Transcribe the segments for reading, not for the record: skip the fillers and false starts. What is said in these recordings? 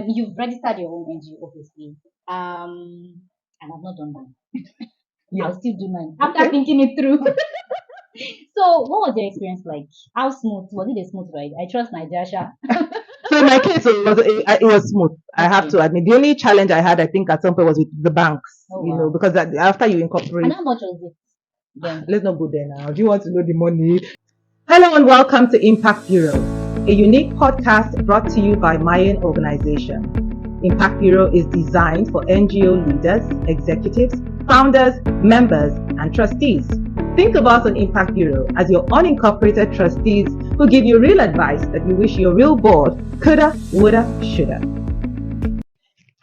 You've registered your own NGO, obviously. And I've not done mine. Yeah. I'll still do mine after Okay. thinking it through. So, what was your experience like? How smooth was it? A smooth ride? I trust Nigeria. So in my case, it was smooth. I have to admit. The only challenge I had, I think, at some point was with the banks. Oh, wow. Because after you And incorporate, how much was it then? let's not go there now. Do you want to know the money? Hello and welcome to Impact Bureau, a unique podcast brought to you by Mayan Organization. Impact Bureau is designed for NGO leaders, executives, founders, members, and trustees. Think of us on Impact Bureau as your unincorporated trustees who give you real advice that you wish your real board coulda, woulda, shoulda.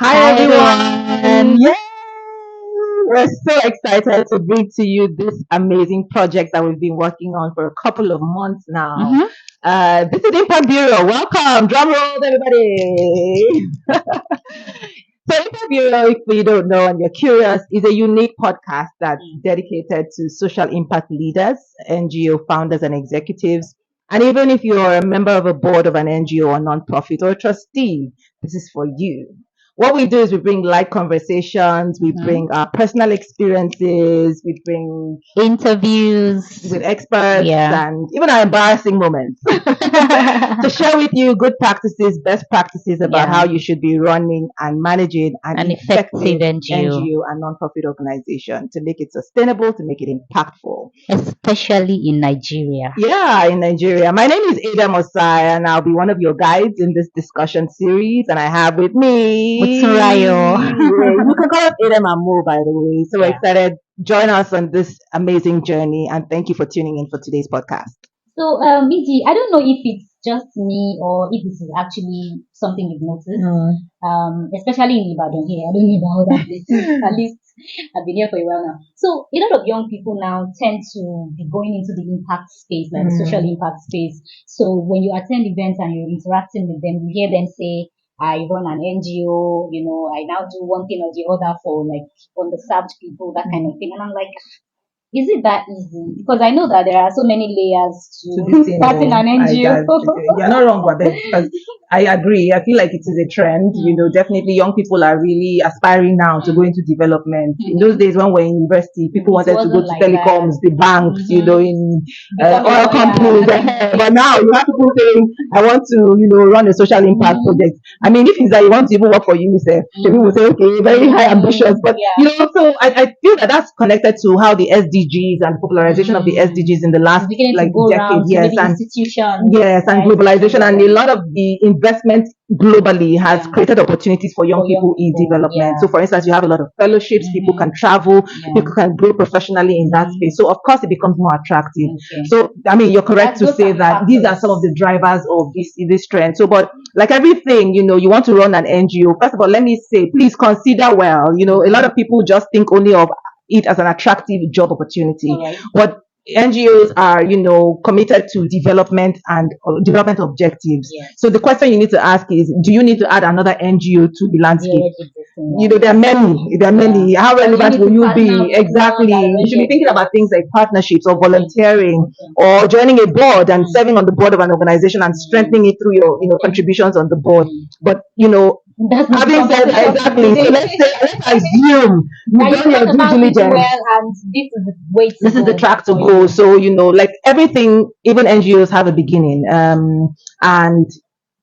Hi everyone! Yay! We're so excited to bring to you this amazing project that we've been working on for a couple of months now. This is Impact Bureau. Welcome! Drum rolls, everybody! So Impact Bureau, if you don't know and you're curious, is a unique podcast that's dedicated to social impact leaders, NGO founders and executives. And even if you're a member of a board of an NGO or nonprofit or a trustee, this is for you. What we do is we bring light conversations, we bring our personal experiences, we bring Interviews with experts and even our embarrassing moments to share with you good practices, best practices about how you should be running and managing an effective NGO and nonprofit organization to make it sustainable, to make it impactful. especially in Nigeria. Yeah, in Nigeria. My name is Ada Mosai, and I'll be one of your guides in this discussion series. And I have with me Muturayo. You can call us Ada Mamu, by the way. So we're excited. Join us on this amazing journey, and thank you for tuning in for today's podcast. So, Miji, I don't know if it's just me or if this is actually something you've noticed. Especially in Ibadan here. I don't know about that place. At least I've been here for a while now. So a lot of young people now tend to be going into the impact space, like the social impact space. So when you attend events and you're interacting with them, you hear them say, I run an NGO, I now do one thing or the other for like underserved people, that kind of thing. And I'm like, is it that easy? Because I know that there are so many layers to starting an NGO. You're not wrong with it, because I agree. I feel like it is a trend. Definitely young people are really aspiring now to go into development. In those days when we're in university, people wanted to go to telecoms, the banks, in oil companies. But now you have people saying, I want to, run a social impact project. I mean, if it's that you want to even work for UNICEF, the people say, okay, very high ambitious. But, so I feel that that's connected to how the SDGs and popularization of the SDGs in the last decade, and globalization and a lot of the investment globally has created opportunities for young people in development. So, for instance, you have a lot of fellowships, people can travel, people can grow professionally in that space. So, of course, it becomes more attractive. So, I mean, you're correct to say that these are some of the drivers of this trend. So, but like everything, you want to run an NGO. First of all, let me say, please consider well. A lot of people just think only of it as an attractive job opportunity, but NGOs are, committed to development and development objectives. So the question you need to ask is, do you need to add another NGO to the landscape? There are many. How relevant will you be? Exactly. You should be thinking about things like partnerships or volunteering or joining a board and serving on the board of an organization and strengthening it through your, contributions on the board. But, having said exactly, so let's assume you've done your due diligence. And this is the track to go. So, like everything, even NGOs have a beginning. And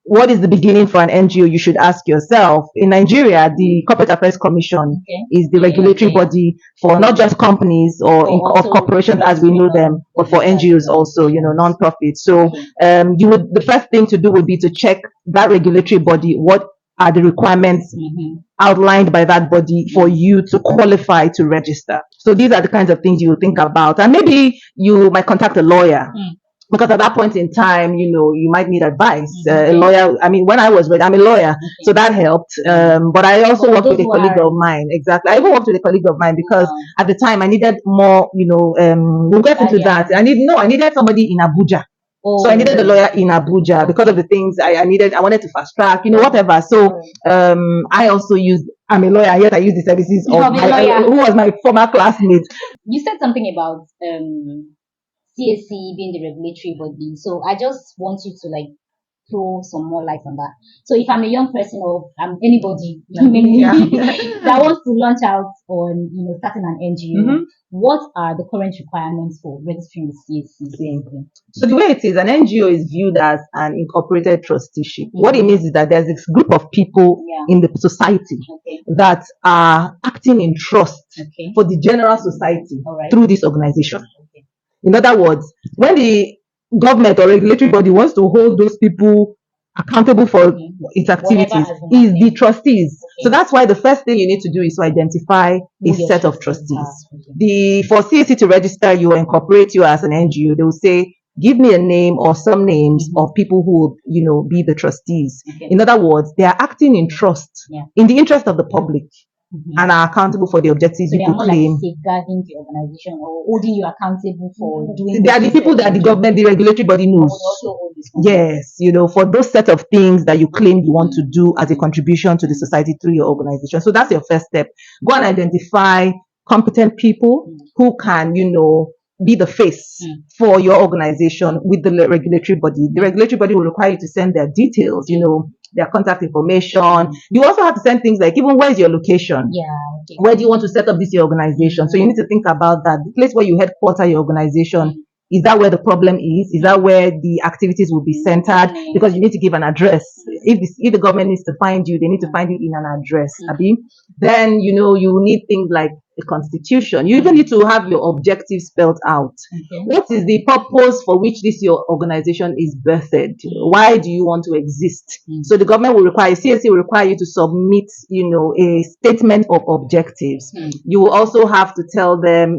what is the beginning for an NGO? You should ask yourself. In Nigeria, the Corporate Affairs Commission is the regulatory body for not just companies or corporations as we know them, but for NGOs also, non-profits. So, the first thing to do would be to check that regulatory body. What are the requirements outlined by that body for you to qualify to register? So these are the kinds of things you think about. And maybe you might contact a lawyer. Because at that point in time, you might need advice. A lawyer, I mean, when I was ready, I'm a lawyer, so that helped. But I also worked with a colleague of mine. Exactly. I even worked with a colleague of mine because at the time I needed more, we'll get into that. I needed somebody in Abuja. So I needed a lawyer in Abuja because of the things I needed. I wanted to fast track, whatever. So I also I'm a lawyer, yet I use the services of who was my former classmate. You said something about CAC being the regulatory body. So I just want you to throw some more light on that. So if I'm a young person or I'm anybody that wants to launch out on starting an NGO, what are the current requirements for registering with CAC? So the way it is, an NGO is viewed as an incorporated trusteeship. What it means is that there's this group of people in the society that are acting in trust for the general society through this organization. In other words, when the government or regulatory body wants to hold those people accountable for its activities, is the trustees. So that's why the first thing you need to do is to identify a set of trustees. For CAC to register you or incorporate you as an NGO, they will say, give me a name or some names of people who will, be the trustees. In other words, they are acting in trust in the interest of the public. And are accountable for the objectives you claim. Like safeguarding the organization or holding you accountable for doing. They are the people that the government, the regulatory body knows. Yes, for those set of things that you claim you want to do as a contribution to the society through your organization. So that's your first step. Go and identify competent people who can, be the face for your organization with the regulatory body. The regulatory body will require you to send their details, their contact information. You also have to send things like, even where's your location? Where do you want to set up this your organization? So you need to think about that. The place where you headquarter your organization, is that where the problem is? Is that where the activities will be centered? Because you need to give an address. If the government needs to find you, they need to find you in an address. Then, you need things like the constitution. You even need to have your objectives spelled out. What is the purpose for which your organization is birthed? Why do you want to exist? So the government will require, CAC will require you to submit, a statement of objectives. You will also have to tell them,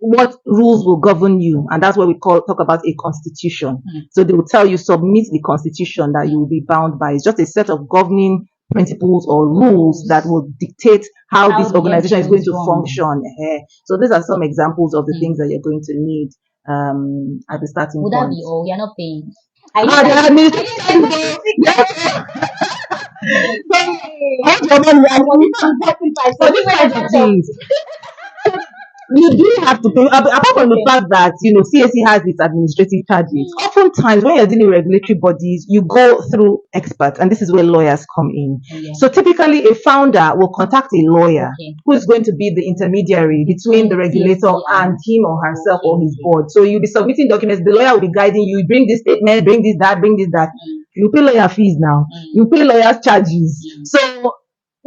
what rules will govern you, and that's what we talk about a constitution. So they will tell you, submit the constitution that you will be bound by. It's just a set of governing principles or rules that will dictate how this organization is going to function. So these are some examples of the things that you're going to need at the starting point. Would that be all? You're not paying. You do have to pay, apart from the fact that, CAC has its administrative charges. Oftentimes, when you're dealing with regulatory bodies, you go through experts, and this is where lawyers come in. So typically, a founder will contact a lawyer who is going to be the intermediary between the regulator and him or herself or his board. So you'll be submitting documents, the lawyer will be guiding you, bring this statement, bring this, that, bring this, that. You pay lawyer fees now. You pay lawyers' charges. So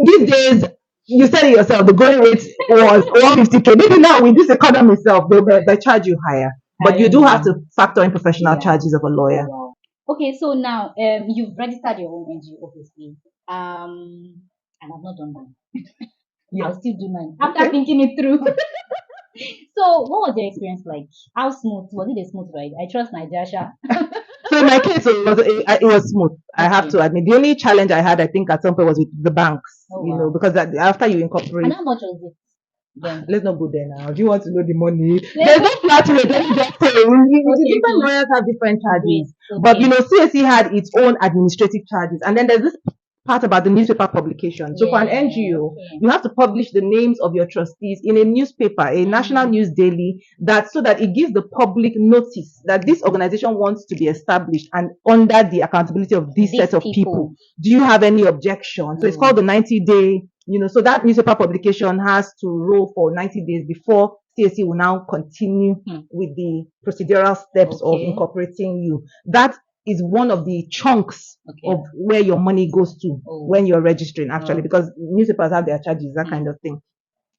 these days, you said it yourself, the going rate was 150k. Maybe now with this economy itself, they charge you higher. But you do have to factor in professional charges of a lawyer. Okay, so now you've registered your own NGO, obviously. And I've not done mine. I'll still do mine after thinking it through. So what was your experience like? How smooth? Was it a smooth ride? I trust Naijasha. So in my case, it was smooth. I have to admit. The only challenge I had, I think, at some point was with the banks. Because after you incorporate. And how much was it? Then? Let's not go there now. Do you want to know the money? There's no flat rate. Different lawyers have different charges. But CAC had its own administrative charges. And then there's this part about the newspaper publication. So for an NGO, you have to publish the names of your trustees in a newspaper, a national news daily, so that it gives the public notice that this organization wants to be established and under the accountability of this set of people. Do you have any objection? So it's called the 90-day, so that newspaper publication has to roll for 90 days before CAC will now continue with the procedural steps of incorporating you. That is one of the chunks of where your money goes to when you're registering, actually, because newspapers have their charges, that kind of thing.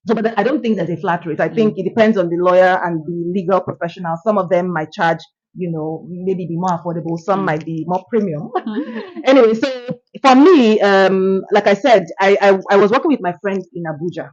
So, but I don't think there's a flat rate. I think it depends on the lawyer and the legal professional. Some of them might charge, maybe be more affordable. Some might be more premium. Anyway, so for me, like I said, I was working with my friend in Abuja.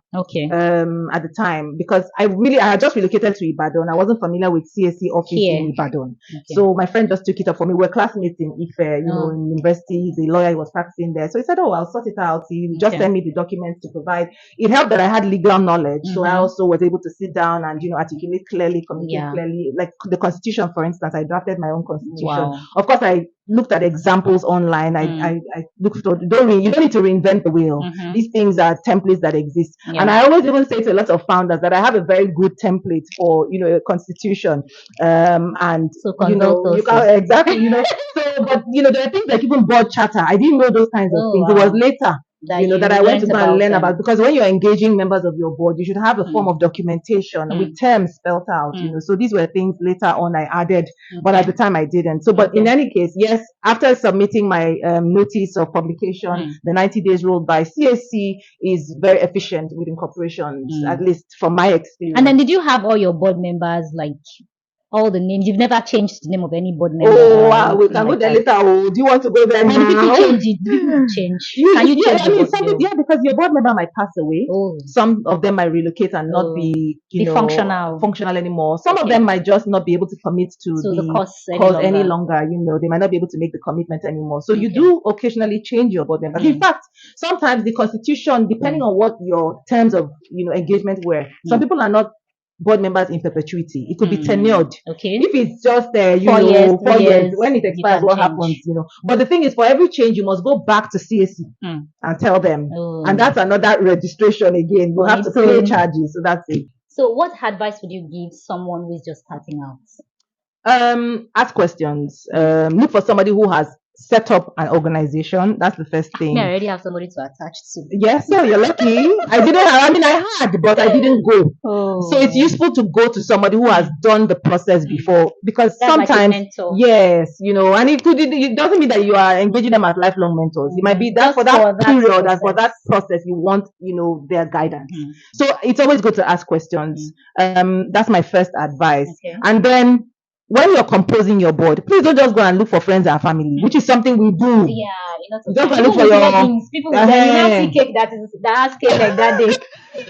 At the time, because I had just relocated to Ibadan. I wasn't familiar with CAC office in Ibadan. So my friend just took it up for me. We're classmates in Ife, in university. The lawyer was practicing there. So he said, I'll sort it out. He just sent me the documents to provide. It helped that I had legal knowledge. So I also was able to sit down and, articulate clearly, communicate clearly. Like the constitution, for instance, I drafted my own constitution. Of course, I looked at examples online. I looked for, you don't need to reinvent the wheel. These things are templates that exist. And I always even say to a lot of founders that I have a very good template for, a constitution. And So you can exactly, so, but there are things like even board charter. I didn't know those kinds of things. Wow. It was later that I went to go and learn about, because when you're engaging members of your board, you should have a form of documentation with terms spelled out, so these were things later on I added, but at the time I didn't. So, but in any case, yes, after submitting my notice of publication, the 90 days rolled by. CAC is very efficient with incorporations, at least from my experience. And then did you have all your board members, like all the names? You've never changed the name of any board member? Oh, wow. We can go there later. Oh, do you want to go there now? People change it. People change. Can you change it? Because your board member might pass away. Oh. Some of them might relocate and not be, functional anymore. Some of them might just not be able to commit to the cause any longer. They might not be able to make the commitment anymore. So you do occasionally change your board member. In fact, sometimes the constitution, depending on what your terms of, engagement were, some people are not board members in perpetuity. It could be tenured. Okay. If it's just 4 years, when it expires, what happens? But the thing is, for every change, you must go back to CAC and tell them, and that's another registration again. You have to pay charges. So that's it. So, what advice would you give someone who is just starting out? Ask questions. Look for somebody who has set up an organization. That's the first thing. I already have somebody to attach to. Yes, so you're lucky. I had, but I didn't go. Oh. So it's useful to go to somebody who has done the process before, because that's sometimes, yes, and it doesn't mean that you are engaging them as lifelong mentors. It might be that for that period and for that process, you want, their guidance. So it's always good to ask questions. That's my first advice. Okay. And then, when you're composing your board, please don't just go and look for friends and family, which is something we do. Yeah, just go and look for your people. They see cake that has cake like that day.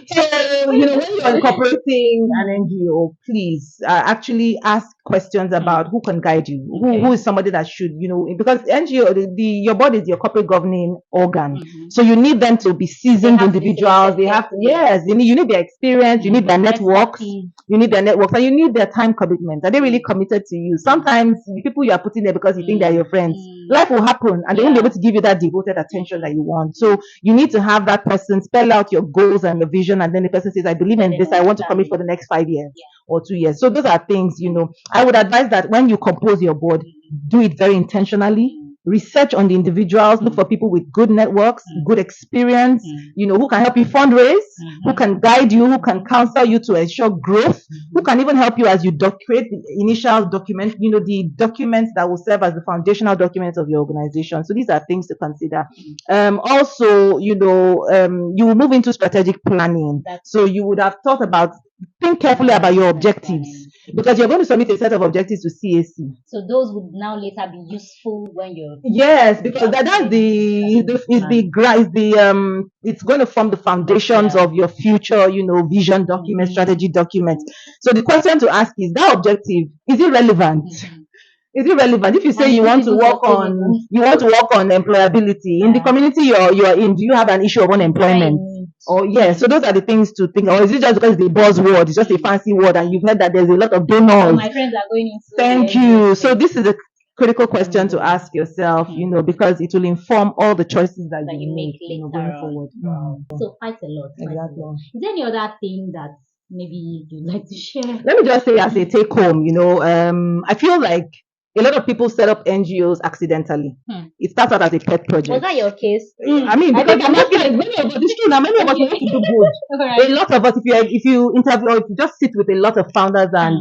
So when you're incorporating an NGO, please actually ask questions about who can guide you, who is somebody that should, because NGO, your board is your corporate governing organ, so you need them to be seasoned individuals. They have to, you need their experience, you need their networks, and you need their time commitment. Are they really committed to you? Sometimes the people you are putting there because you think they're your friends, life will happen, and they won't be able to give you that devoted attention that you want. So you need to have that person spell out your goals and your vision, and then the person says, I believe in this, I want to commit for the next 5 years or 2 years. So those are things, I would advise that when you compose your board, do it very intentionally. Research on the individuals, look for people with good networks, good experience, who can help you fundraise, who can guide you, who can counsel you to ensure growth, who can even help you as you create the initial document, the documents that will serve as the foundational documents of your organization. So these are things to consider. Also, you will move into strategic planning. So you would have think carefully about your objectives, because you're going to submit a set of objectives to CAC. So those would now later be useful when you're because it's going to form the foundations of your future, vision document, strategy document. So the question to ask is, that objective, is it relevant? Is it relevant? If you say you want to work on employability in the community you're in, do you have an issue of unemployment? So those are the things to think. Or is it just because it's a buzzword, it's just a fancy word, and you've heard that there's a lot of donors? My friends are going into. Thank you. So this is a critical question to ask yourself, because it will inform all the choices that you make going forward. So quite a lot. Exactly. Is there any other thing that maybe you'd like to share? Let me just say, as a take home, I feel like a lot of people set up NGOs accidentally. It starts out as a pet project. Was that your case? I mean, because I'm not feeling many of us. It's true now. Many of us want to do good. Right. A lot of us, if you interview, or if you just sit with a lot of founders and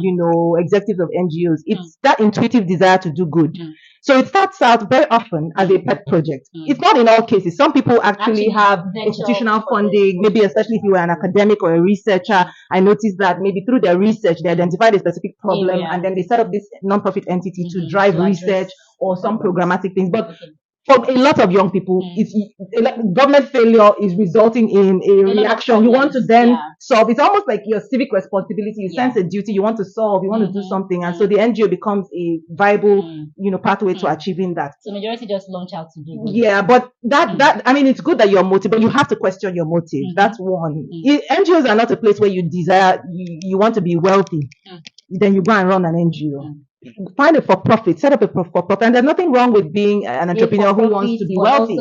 executives of NGOs, it's that intuitive desire to do good. So it starts out very often as a pet project. It's not in all cases. Some people actually have institutional funding, maybe especially if you were an academic or a researcher. I noticed that maybe through their research, they identified a specific problem and then they set up this non-profit entity to drive research or some programmatic things. But for a lot of young people, government failure is resulting in a reaction. You want to then solve. It's almost like your civic responsibility. You sense a duty. You want to solve. You want to do something, and so the NGO becomes a viable, pathway to achieving that. So majority just launch out to do. Yeah, but it's good that you're motivated, but you have to question your motive. That's one. NGOs are not a place where you desire, you want to be wealthy. Then you go and run an NGO. find a for-profit, set up a for-profit, and there's nothing wrong with being an entrepreneur who wants to be wealthy.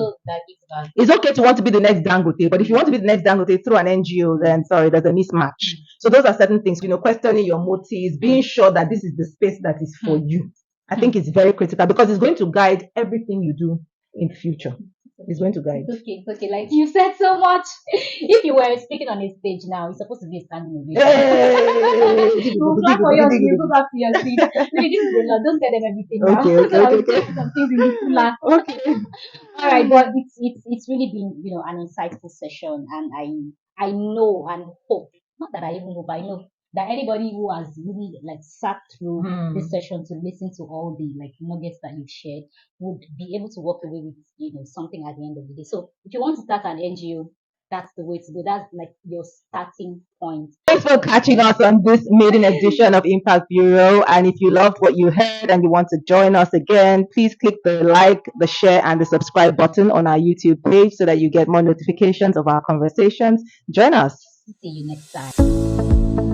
It's okay to want to be the next Dangote, but if you want to be the next Dangote through an NGO, then sorry, there's a mismatch. So those are certain things, questioning your motives, being sure that this is the space that is for you. I think it's very critical because it's going to guide everything you do in future. It's going to guide. It's okay. Like you said so much. If you were speaking on a stage now, it's supposed to be a standing ovation. We'll clap for yours. You go back to your seat. Really, this is a lot. Don't tell them everything now. Okay. Some things in the cooler. Okay. All right, but it's really been an insightful session, and I know and hope, not that I even hope, I know that anybody who has really like sat through this session to listen to all the like nuggets that you've shared would be able to walk away with something at the end of the day. So if you want to start an NGO, that's the way to go. That's like your starting point. Thanks for catching us on this maiden edition of Impact Bureau. And if you loved what you heard and you want to join us again, please click the like, the share, and the subscribe button on our YouTube page so that you get more notifications of our conversations. Join us. See you next time.